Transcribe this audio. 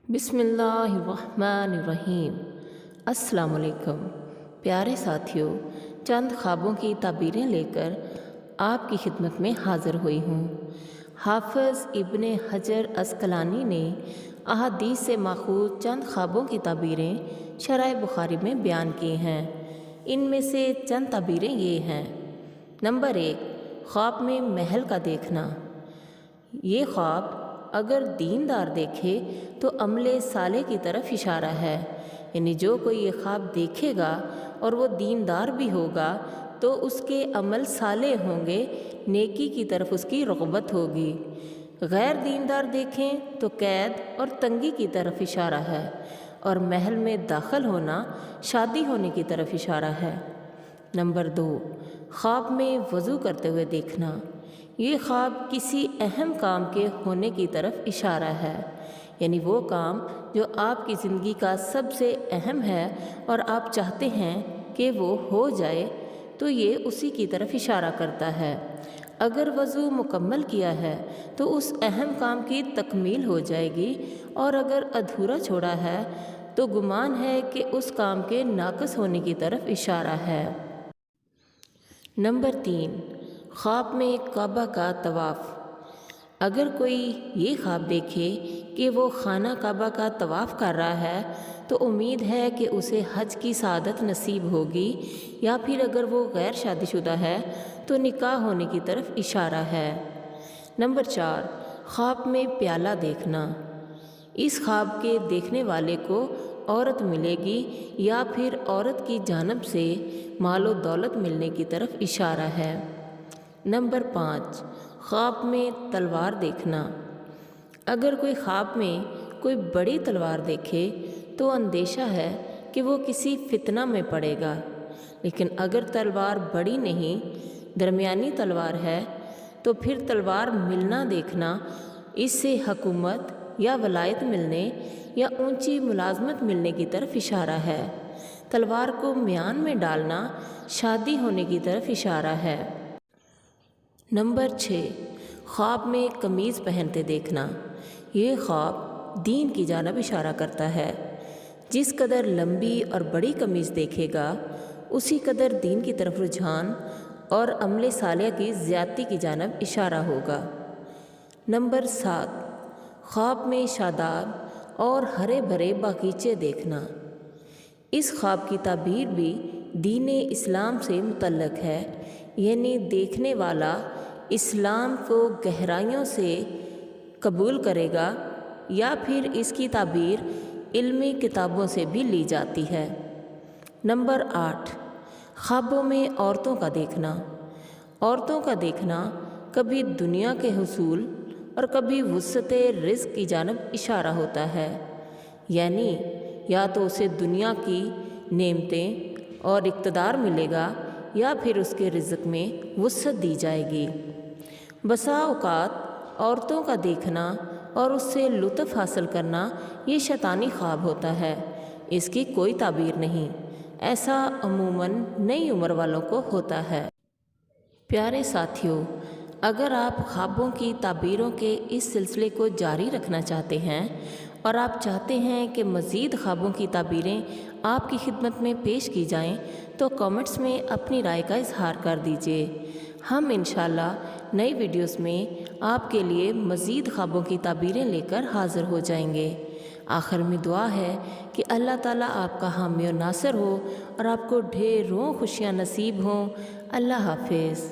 بسم اللہ الرحمن الرحیم۔ السلام علیکم پیارے ساتھیوں، چند خوابوں کی تعبیریں لے کر آپ کی خدمت میں حاضر ہوئی ہوں۔ حافظ ابن حجر عسقلانی نے احادیث سے ماخوذ چند خوابوں کی تعبیریں شرح بخاری میں بیان کی ہیں۔ ان میں سے چند تعبیریں یہ ہیں۔ نمبر 1، خواب میں محل کا دیکھنا۔ یہ خواب اگر دیندار دیکھے تو عمل صالح کی طرف اشارہ ہے، یعنی جو کوئی یہ خواب دیکھے گا اور وہ دیندار بھی ہوگا تو اس کے عمل صالح ہوں گے، نیکی کی طرف اس کی رغبت ہوگی۔ غیر دیندار دیکھیں تو قید اور تنگی کی طرف اشارہ ہے، اور محل میں داخل ہونا شادی ہونے کی طرف اشارہ ہے۔ نمبر 2، خواب میں وضو کرتے ہوئے دیکھنا۔ یہ خواب کسی اہم کام کے ہونے کی طرف اشارہ ہے، یعنی وہ کام جو آپ کی زندگی کا سب سے اہم ہے اور آپ چاہتے ہیں کہ وہ ہو جائے، تو یہ اسی کی طرف اشارہ کرتا ہے۔ اگر وضو مکمل کیا ہے تو اس اہم کام کی تکمیل ہو جائے گی، اور اگر ادھورا چھوڑا ہے تو گمان ہے کہ اس کام کے ناقص ہونے کی طرف اشارہ ہے۔ نمبر 3، خواب میں کعبہ کا طواف۔ اگر کوئی یہ خواب دیکھے کہ وہ خانہ کعبہ کا طواف کر رہا ہے تو امید ہے کہ اسے حج کی سعادت نصیب ہوگی، یا پھر اگر وہ غیر شادی شدہ ہے تو نکاح ہونے کی طرف اشارہ ہے۔ نمبر 4، خواب میں پیالہ دیکھنا۔ اس خواب کے دیکھنے والے کو عورت ملے گی، یا پھر عورت کی جانب سے مال و دولت ملنے کی طرف اشارہ ہے۔ نمبر 5، خواب میں تلوار دیکھنا۔ اگر کوئی خواب میں کوئی بڑی تلوار دیکھے تو اندیشہ ہے کہ وہ کسی فتنہ میں پڑے گا، لیکن اگر تلوار بڑی نہیں، درمیانی تلوار ہے، تو پھر تلوار ملنا دیکھنا اس سے حکومت یا ولایت ملنے یا اونچی ملازمت ملنے کی طرف اشارہ ہے۔ تلوار کو میان میں ڈالنا شادی ہونے کی طرف اشارہ ہے۔ نمبر 6، خواب میں قمیض پہنتے دیکھنا۔ یہ خواب دین کی جانب اشارہ کرتا ہے۔ جس قدر لمبی اور بڑی قمیض دیکھے گا، اسی قدر دین کی طرف رجحان اور عمل صالح کی زیادتی کی جانب اشارہ ہوگا۔ نمبر 7، خواب میں شاداب اور ہرے بھرے باغیچے دیکھنا۔ اس خواب کی تعبیر بھی دین اسلام سے متعلق ہے، یعنی دیکھنے والا اسلام کو گہرائیوں سے قبول کرے گا، یا پھر اس کی تعبیر علمی کتابوں سے بھی لی جاتی ہے۔ نمبر 8، خوابوں میں عورتوں کا دیکھنا۔ عورتوں کا دیکھنا کبھی دنیا کے حصول اور کبھی وسعت رزق کی جانب اشارہ ہوتا ہے، یعنی یا تو اسے دنیا کی نعمتیں اور اقتدار ملے گا، یا پھر اس کے رزق میں وسعت دی جائے گی۔ بسا اوقات عورتوں کا دیکھنا اور اس سے لطف حاصل کرنا یہ شیطانی خواب ہوتا ہے، اس کی کوئی تعبیر نہیں، ایسا عموماً نئی عمر والوں کو ہوتا ہے۔ پیارے ساتھیوں، اگر آپ خوابوں کی تعبیروں کے اس سلسلے کو جاری رکھنا چاہتے ہیں اور آپ چاہتے ہیں کہ مزید خوابوں کی تعبیریں آپ کی خدمت میں پیش کی جائیں تو کامنٹس میں اپنی رائے کا اظہار کر دیجیے۔ ہم انشاءاللہ نئی ویڈیوز میں آپ کے لیے مزید خوابوں کی تعبیریں لے کر حاضر ہو جائیں گے۔ آخر میں دعا ہے کہ اللہ تعالیٰ آپ کا حامی و ناصر ہو اور آپ کو ڈھیروں خوشیاں نصیب ہوں۔ اللہ حافظ۔